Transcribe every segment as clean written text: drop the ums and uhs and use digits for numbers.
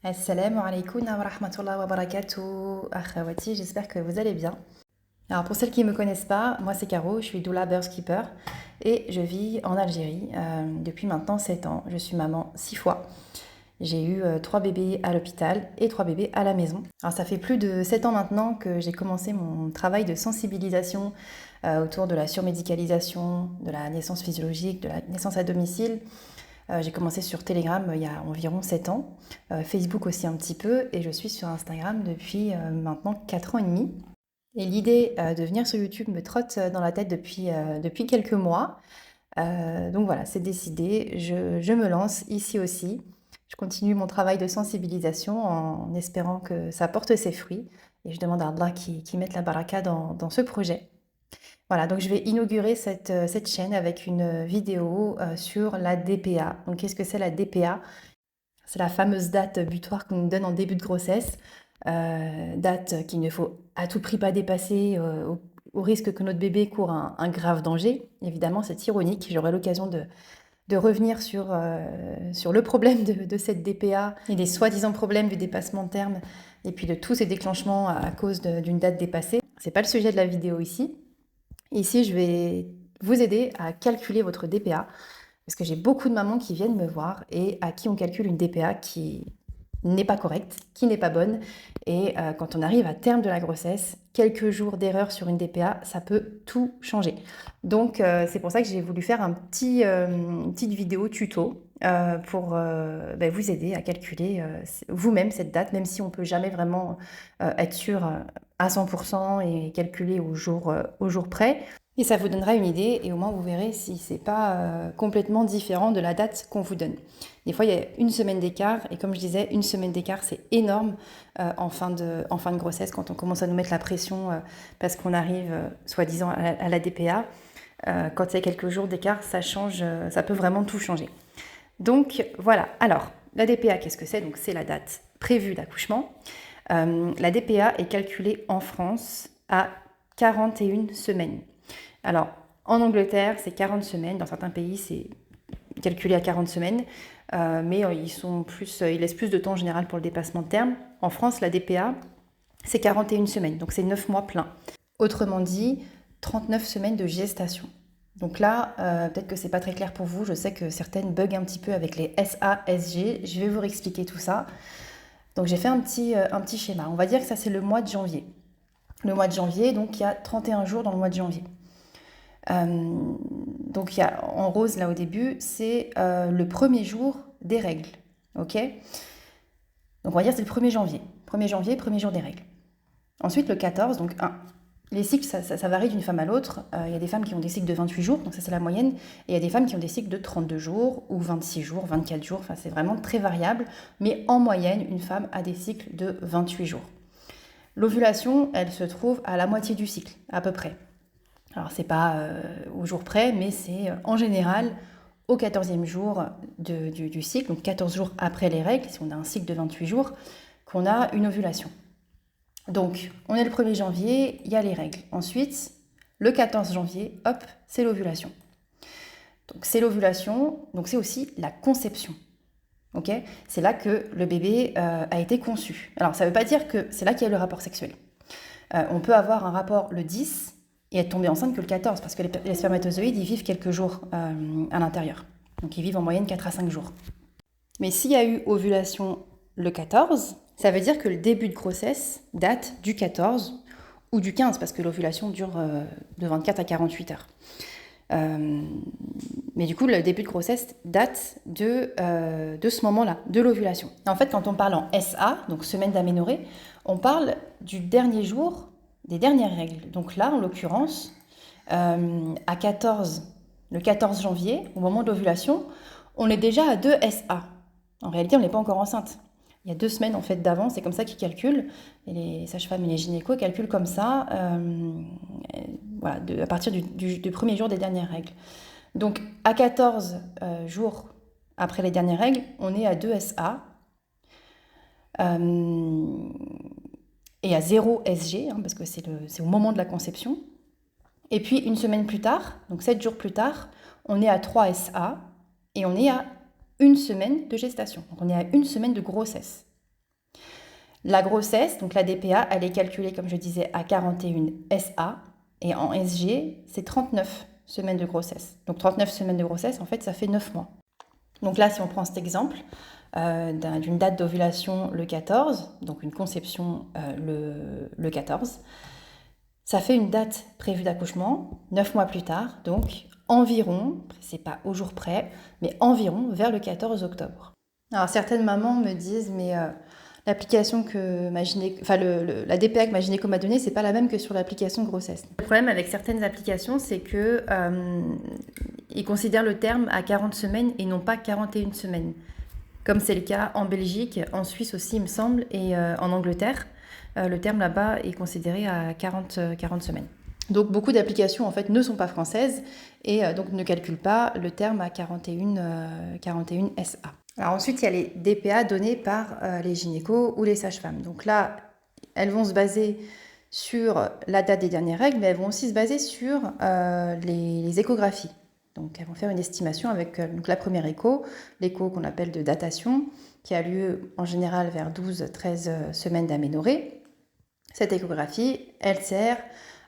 Assalamu alaikum wa rahmatullahi wa barakatuh, akhawati, j'espère que vous allez bien. Alors pour celles qui ne me connaissent pas, moi c'est Caro, je suis doula birth keeper et je vis en Algérie depuis maintenant 7 ans. Je suis maman 6 fois. J'ai eu 3 bébés à l'hôpital et 3 bébés à la maison. Alors ça fait plus de 7 ans maintenant que j'ai commencé mon travail de sensibilisation autour de la surmédicalisation, de la naissance physiologique, de la naissance à domicile. J'ai commencé sur Telegram il y a environ 7 ans, Facebook aussi un petit peu, et je suis sur Instagram depuis maintenant 4 ans et demi. Et l'idée de venir sur YouTube me trotte dans la tête depuis quelques mois. Donc voilà, c'est décidé, je me lance ici aussi. Je continue mon travail de sensibilisation en espérant que ça porte ses fruits. Et je demande à Allah qui mette la baraka dans ce projet. Voilà, donc je vais inaugurer cette chaîne avec une vidéo sur la DPA. Donc qu'est-ce que c'est la DPA? C'est la fameuse date butoir qu'on nous donne en début de grossesse, date qu'il ne faut à tout prix pas dépasser au risque que notre bébé court un grave danger. Évidemment, c'est ironique, j'aurai l'occasion de revenir sur le problème de cette DPA et des soi-disant problèmes du dépassement de terme et puis de tous ces déclenchements à cause d'une date dépassée. C'est pas le sujet de la vidéo ici. Ici, je vais vous aider à calculer votre DPA parce que j'ai beaucoup de mamans qui viennent me voir et à qui on calcule une DPA qui n'est pas correcte, qui n'est pas bonne. Et quand on arrive à terme de la grossesse, quelques jours d'erreur sur une DPA, ça peut tout changer. Donc c'est pour ça que j'ai voulu faire une petite vidéo tuto pour vous aider à calculer vous-même cette date, même si on ne peut jamais vraiment être sûr à 100% et calculer au jour près. Et ça vous donnera une idée et au moins vous verrez si c'est pas complètement différent de la date qu'on vous donne. Des fois il y a une semaine d'écart et comme je disais, une semaine d'écart c'est énorme en fin de grossesse quand on commence à nous mettre la pression parce qu'on arrive soi-disant à la DPA. Quand il y a quelques jours d'écart, ça change, ça peut vraiment tout changer. Donc voilà, alors la DPA qu'est-ce que c'est? Donc c'est la date prévue d'accouchement. La DPA est calculée en France à 41 semaines. Alors, en Angleterre, c'est 40 semaines. Dans certains pays, c'est calculé à 40 semaines. Mais ils laissent plus de temps en général pour le dépassement de terme. En France, la DPA, c'est 41 semaines. Donc, c'est 9 mois pleins. Autrement dit, 39 semaines de gestation. Donc là, peut-être que c'est pas très clair pour vous. Je sais que certaines buguent un petit peu avec les SA, SG. Je vais vous réexpliquer tout ça. Donc, j'ai fait un petit schéma. On va dire que ça, c'est le mois de janvier. Le mois de janvier, donc il y a 31 jours dans le mois de janvier. Donc il y a en rose là au début, c'est le premier jour des règles, ok? Donc on va dire c'est le 1er janvier. 1er janvier, premier jour des règles. Ensuite le 14, donc 1. Les cycles, ça varie d'une femme à l'autre. Il y a des femmes qui ont des cycles de 28 jours, donc ça c'est la moyenne. Et il y a des femmes qui ont des cycles de 32 jours, ou 26 jours, 24 jours, enfin c'est vraiment très variable. Mais en moyenne, une femme a des cycles de 28 jours. L'ovulation, elle se trouve à la moitié du cycle, à peu près. Alors, c'est pas au jour près, mais c'est en général au 14e jour du cycle, donc 14 jours après les règles, si on a un cycle de 28 jours, qu'on a une ovulation. Donc, on est le 1er janvier, il y a les règles. Ensuite, le 14 janvier, hop, c'est l'ovulation. Donc, c'est l'ovulation, donc c'est aussi la conception. Okay, c'est là que le bébé a été conçu. Alors, ça ne veut pas dire que c'est là qu'il y a le rapport sexuel. On peut avoir un rapport le 10 et être tombée enceinte que le 14, parce que les spermatozoïdes, ils vivent quelques jours à l'intérieur. Donc ils vivent en moyenne 4 à 5 jours. Mais s'il y a eu ovulation le 14, ça veut dire que le début de grossesse date du 14 ou du 15, parce que l'ovulation dure de 24 à 48 heures. Mais du coup, le début de grossesse date de ce moment-là, de l'ovulation. En fait, quand on parle en SA, donc semaine d'aménorrhée, on parle du dernier jour des dernières règles. Donc là, en l'occurrence, le 14 janvier, au moment de l'ovulation, on est déjà à 2 SA. En réalité, on n'est pas encore enceinte. Il y a 2 semaines en fait d'avance, c'est comme ça qu'ils calculent. Et les sages-femmes et les gynécos calculent comme ça, à partir du premier jour des dernières règles. Donc à 14 jours après les dernières règles, on est à 2 SA. Et à 0 SG, parce que c'est au moment de la conception. Et puis une semaine plus tard, donc 7 jours plus tard, on est à 3 SA et on est à 1 semaine de gestation. Donc on est à 1 semaine de grossesse. La grossesse, donc la DPA, elle est calculée, comme je disais, à 41 SA. Et en SG, c'est 39 semaines de grossesse. Donc 39 semaines de grossesse, en fait, ça fait 9 mois. Donc là, si on prend cet exemple d'une date d'ovulation le 14, donc une conception le 14, ça fait une date prévue d'accouchement 9 mois plus tard, donc environ, c'est pas au jour près, mais environ vers le 14 octobre. Alors certaines mamans me disent, mais l'application que la DPA que ma gynéco m'a donnée, c'est pas la même que sur l'application grossesse. Le problème avec certaines applications, c'est que ils considèrent le terme à 40 semaines et non pas 41 semaines. Comme c'est le cas en Belgique, en Suisse aussi, il me semble, et en Angleterre. Le terme là-bas est considéré à 40 semaines. Donc beaucoup d'applications en fait ne sont pas françaises et donc ne calculent pas le terme à 41 SA. Alors ensuite, il y a les DPA donnés par les gynécos ou les sages-femmes. Donc là, elles vont se baser sur la date des dernières règles, mais elles vont aussi se baser sur les échographies. Donc elles vont faire une estimation avec donc la première écho, l'écho qu'on appelle de datation, qui a lieu en général vers 12-13 semaines d'aménorrhée. Cette échographie, elle sert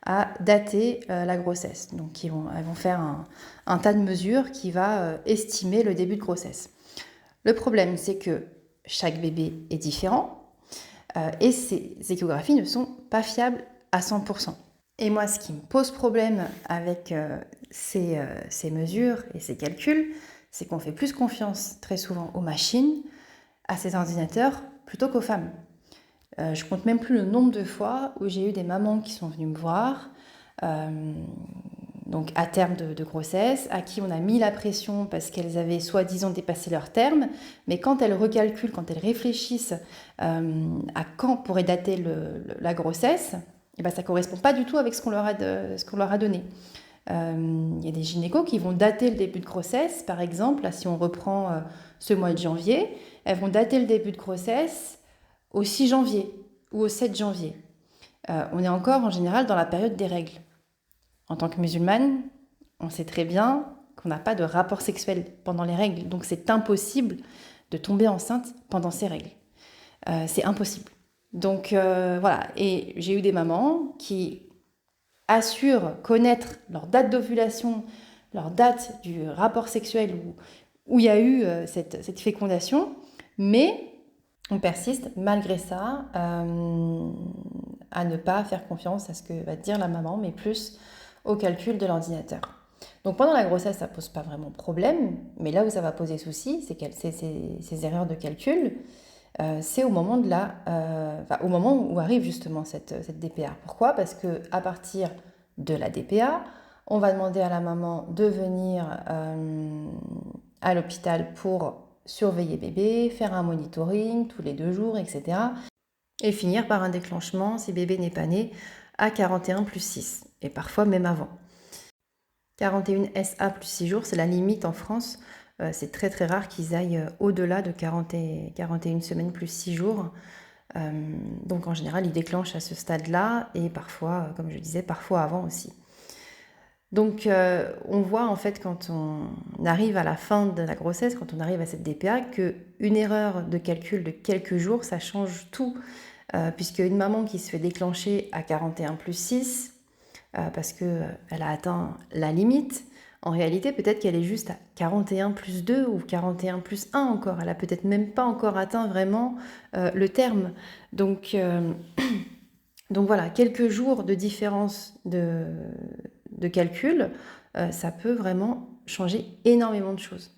à dater la grossesse. Donc elles vont faire un tas de mesures qui va estimer le début de grossesse. Le problème, c'est que chaque bébé est différent et ces échographies ne sont pas fiables à 100%. Et moi, ce qui me pose problème avec ces mesures et ces calculs, c'est qu'on fait plus confiance très souvent aux machines, à ces ordinateurs, plutôt qu'aux femmes. Je compte même plus le nombre de fois où j'ai eu des mamans qui sont venues me voir, donc à terme de grossesse, à qui on a mis la pression parce qu'elles avaient soi-disant dépassé leur terme, mais quand elles recalculent, quand elles réfléchissent à quand pourrait dater la grossesse, et ben ça ne correspond pas du tout avec ce qu'on leur a donné. Il y a des gynécos qui vont dater le début de grossesse, par exemple, là, si on reprend ce mois de janvier, elles vont dater le début de grossesse au 6 janvier ou au 7 janvier. On est encore en général dans la période des règles. En tant que musulmane, on sait très bien qu'on n'a pas de rapport sexuel pendant les règles, donc c'est impossible de tomber enceinte pendant ces règles. C'est impossible. Donc voilà, et j'ai eu des mamans qui assurent connaître leur date d'ovulation, leur date du rapport sexuel où il y a eu cette fécondation, mais on persiste malgré ça à ne pas faire confiance à ce que va dire la maman, mais plus au calcul de l'ordinateur. Donc pendant la grossesse, ça ne pose pas vraiment problème, mais là où ça va poser souci, c'est ces erreurs de calcul, c'est au moment au moment où arrive justement cette DPA. Pourquoi ? Parce qu'à partir de la DPA, on va demander à la maman de venir à l'hôpital pour surveiller bébé, faire un monitoring tous les 2 jours, etc. Et finir par un déclenchement, si bébé n'est pas né, à 41 plus 6, et parfois même avant. 41 SA plus 6 jours, c'est la limite en France. C'est très très rare qu'ils aillent au-delà de 41 semaines plus 6 jours. Donc en général, ils déclenchent à ce stade-là, et parfois, comme je disais, parfois avant aussi. Donc on voit en fait quand on arrive à la fin de la grossesse, quand on arrive à cette DPA, qu'une erreur de calcul de quelques jours, ça change tout. Puisque une maman qui se fait déclencher à 41 plus 6, parce qu'elle a atteint la limite, en réalité peut-être qu'elle est juste à 41 plus 2 ou 41 plus 1 encore. Elle a peut-être même pas encore atteint vraiment le terme. Donc voilà, quelques jours de différence de calcul, ça peut vraiment changer énormément de choses.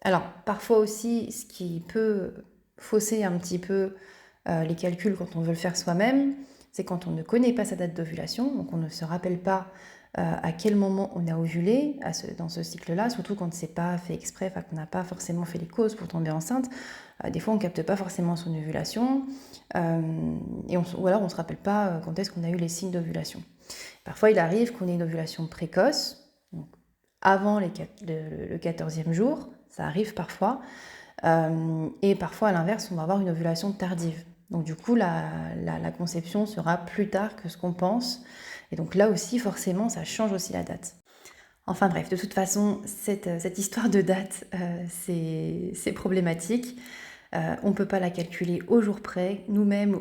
Alors, parfois aussi, ce qui peut fausser un petit peu les calculs quand on veut le faire soi-même, c'est quand on ne connaît pas sa date d'ovulation, donc on ne se rappelle pas à quel moment on a ovulé dans ce cycle-là, surtout quand c'est pas fait exprès, qu'on n'a pas forcément fait les causes pour tomber enceinte. Des fois, on ne capte pas forcément son ovulation, ou alors on ne se rappelle pas quand est-ce qu'on a eu les signes d'ovulation. Parfois, il arrive qu'on ait une ovulation précoce, donc avant le 14e jour, ça arrive parfois, et parfois, à l'inverse, on va avoir une ovulation tardive. Donc du coup, la conception sera plus tard que ce qu'on pense. Et donc là aussi, forcément, ça change aussi la date. Enfin bref, de toute façon, cette histoire de date, c'est problématique. On ne peut pas la calculer au jour près. Nous-mêmes,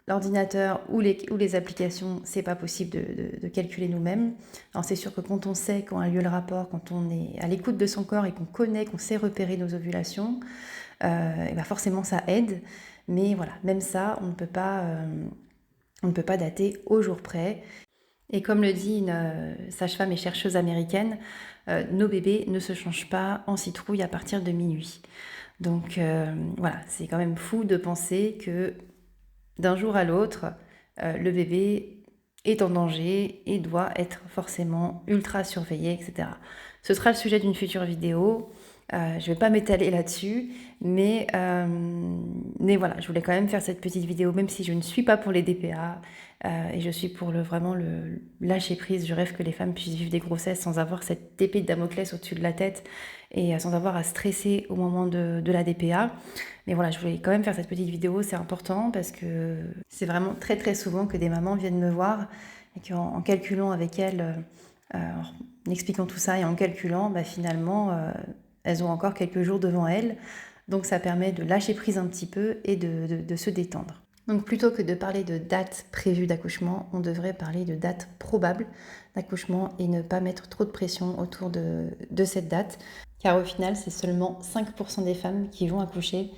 l'ordinateur ou les applications, c'est pas possible de calculer nous-mêmes. Alors c'est sûr que quand on sait quand a lieu le rapport, quand on est à l'écoute de son corps et qu'on connaît, qu'on sait repérer nos ovulations, et ben forcément ça aide. Mais voilà, même ça, on ne peut pas dater au jour près. Et comme le dit une sage-femme et chercheuse américaine, nos bébés ne se changent pas en citrouille à partir de minuit. Donc voilà, c'est quand même fou de penser que d'un jour à l'autre, le bébé est en danger et doit être forcément ultra surveillé, etc. Ce sera le sujet d'une future vidéo. Je ne vais pas m'étaler là-dessus, mais voilà, je voulais quand même faire cette petite vidéo, même si je ne suis pas pour les DPA, et je suis pour vraiment le lâcher prise. Je rêve que les femmes puissent vivre des grossesses sans avoir cette épée de Damoclès au-dessus de la tête et sans avoir à stresser au moment de la DPA. Mais voilà, je voulais quand même faire cette petite vidéo, c'est important parce que c'est vraiment très très souvent que des mamans viennent me voir et qu'en calculant avec elles, en expliquant tout ça et en calculant, bah, finalement, elles ont encore quelques jours devant elles. Donc ça permet de lâcher prise un petit peu et de se détendre. Donc plutôt que de parler de date prévue d'accouchement, on devrait parler de date probable d'accouchement et ne pas mettre trop de pression autour de cette date. Car au final, c'est seulement 5% des femmes qui vont accoucher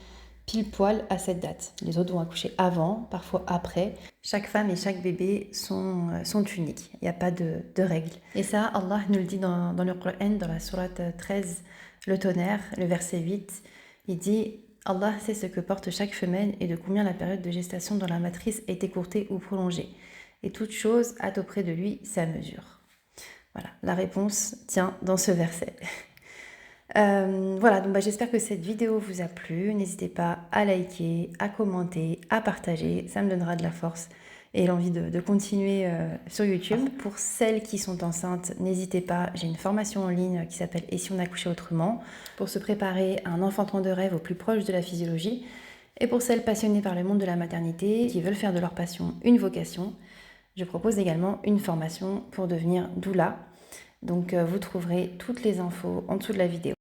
pile poil à cette date. Les autres vont accoucher avant, parfois après. Chaque femme et chaque bébé sont uniques. Il n'y a pas de règles. Et ça, Allah nous le dit dans le Coran, dans la sourate 13, le tonnerre, le verset 8. Il dit « Allah sait ce que porte chaque femelle et de combien la période de gestation dans la matrice est écourtée ou prolongée. Et toute chose a auprès de lui sa mesure. » Voilà, la réponse tient dans ce verset. Voilà, donc j'espère que cette vidéo vous a plu. N'hésitez pas à liker, à commenter, à partager. Ça me donnera de la force et l'envie de continuer sur YouTube. Pour celles qui sont enceintes, n'hésitez pas. J'ai une formation en ligne qui s'appelle « Et si on accouchait autrement ?» pour se préparer à un enfantement de rêve au plus proche de la physiologie. Et pour celles passionnées par le monde de la maternité, qui veulent faire de leur passion une vocation, je propose également une formation pour devenir doula. Donc vous trouverez toutes les infos en dessous de la vidéo.